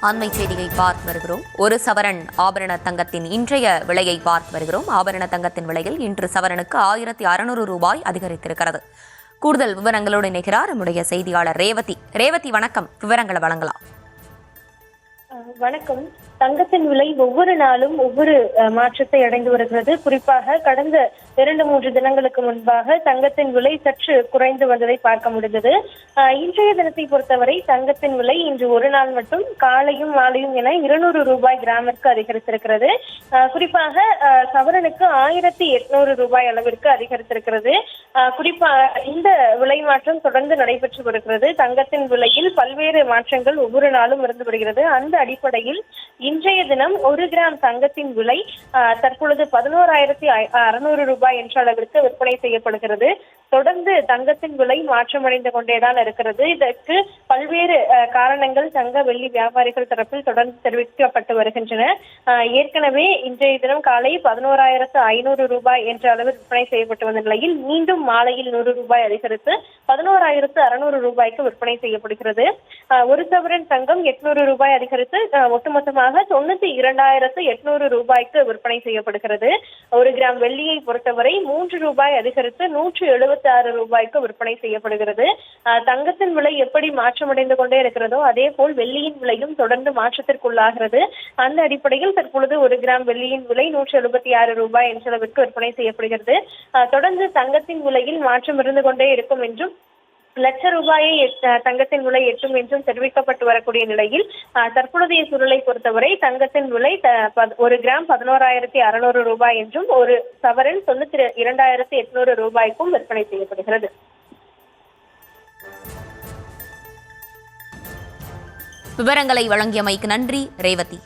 அண்மை செய்தியை பார்த்து வருகிறோம். ஒரு சவரன் ஆபரண தங்கத்தின் இன்றைய விலையை பார்த்து வருகிறோம். ஆபரண தங்கத்தின் விலையில் இன்று சவரனுக்கு 1600 ரூபாய் அதிகரித்திருக்கிறது. கூடுதல் விவரங்களோடு இணைகிறார் நம்முடைய செய்தியாளர் ரேவதி. ரேவதி, வணக்கம். விவரங்களை வழங்கலாம். வணக்கம். தங்கத்தின் விலை ஒவ்வொரு நாளும் ஒவ்வொரு மாற்றத்தை அடைந்து வருகிறது. குறிப்பாக கடந்த 2-3 தினங்களுக்கு முன்பாக தங்கத்தின் விலை சற்று குறைந்து வந்ததை பார்க்க முடிந்தது. இன்றைய தினத்தை பொறுத்தவரை தங்கத்தின் விலை இன்று ஒரு நாள் மட்டும் காலையும் மாலையும் என 200 ரூபாய் கிராமிற்கு அதிகரித்திருக்கிறது. குறிப்பாக சவரனுக்கு 1800 ரூபாய் அளவிற்கு அதிகரித்திருக்கிறது. குறிப்பாக இந்த விலை மாற்றம் தொடர்ந்து நடைபெற்று வருகிறது. தங்கத்தின் விலையில் பல்வேறு மாற்றங்கள் ஒவ்வொரு நாளும் இருந்து வருகிறது. அந்த அடிப்படையில் இன்றைய தினம் 1 கிராம் தங்கத்தின் விலை தற்பொழுது 11,600 ரூபாய் என்ற அளவிற்கு விற்பனை செய்யப்படுகிறது. தொடர்ந்து தங்கத்தின் விலை மாற்றமடைந்து கொண்டேதான் இருக்கிறது. இதற்கு பல்வேறு காரணங்கள் தங்க வெள்ளி வியாபாரிகள் தரப்பில் தொடர்ந்து தெரிவிக்கப்பட்டு வருகின்றன. ஏற்கனவே இன்றைய தினம் காலை 11,500 ரூபாய் என்ற அளவில் விற்பனை செய்யப்பட்டு வந்த நிலையில் மீண்டும் மாலையில் 100 ரூபாய் அதிகரித்து 11,600 ரூபாய்க்கு விற்பனை செய்யப்படுகிறது. ஒரு சவரன் தங்கம் 800 ரூபாய் அதிகரித்து ஒட்டுமொத்தமாக 92,800 ரூபாய்க்கு விற்பனை செய்யப்படுகிறது. 1 கிராம் வெள்ளியை பொறுத்தவரை 3 ரூபாய் அதிகரித்து 176 ரூபாய்க்கு விற்பனை செய்யப்படுகிறது. தங்கத்தின் விலை எப்படி மாற்றமடைந்து கொண்டே இருக்கிறதோ அதே போல் வெள்ளியின் விலையும் தொடர்ந்து மாற்றத்திற்குள்ளாகிறது. அந்த அடிப்படையில் தற்பொழுது 1 கிராம் வெள்ளியின் விலை 176 ரூபாய் என்ற அளவிற்கு விற்பனை செய்யப்படுகிறது. தொடர்ந்து தங்கத்தின் விலையில் மாற்றம் இருந்து கொண்டே இருக்கும் என்றும் லட்ச ரூபாயை தங்கத்தின் விலை எட்டும் என்றும் தெரிவிக்கப்பட்டு வரக்கூடிய நிலையில் தற்பொழுதைய சூழலை பொறுத்தவரை தங்கத்தின் விலை 1 கிராம் 11,600 ரூபாய் என்றும் ஒரு சவரன் 92,800 ரூபாய்க்கும் விற்பனை செய்யப்படுகிறது. விவரங்களை வழங்கியமைக்கு நன்றி ரேவதி.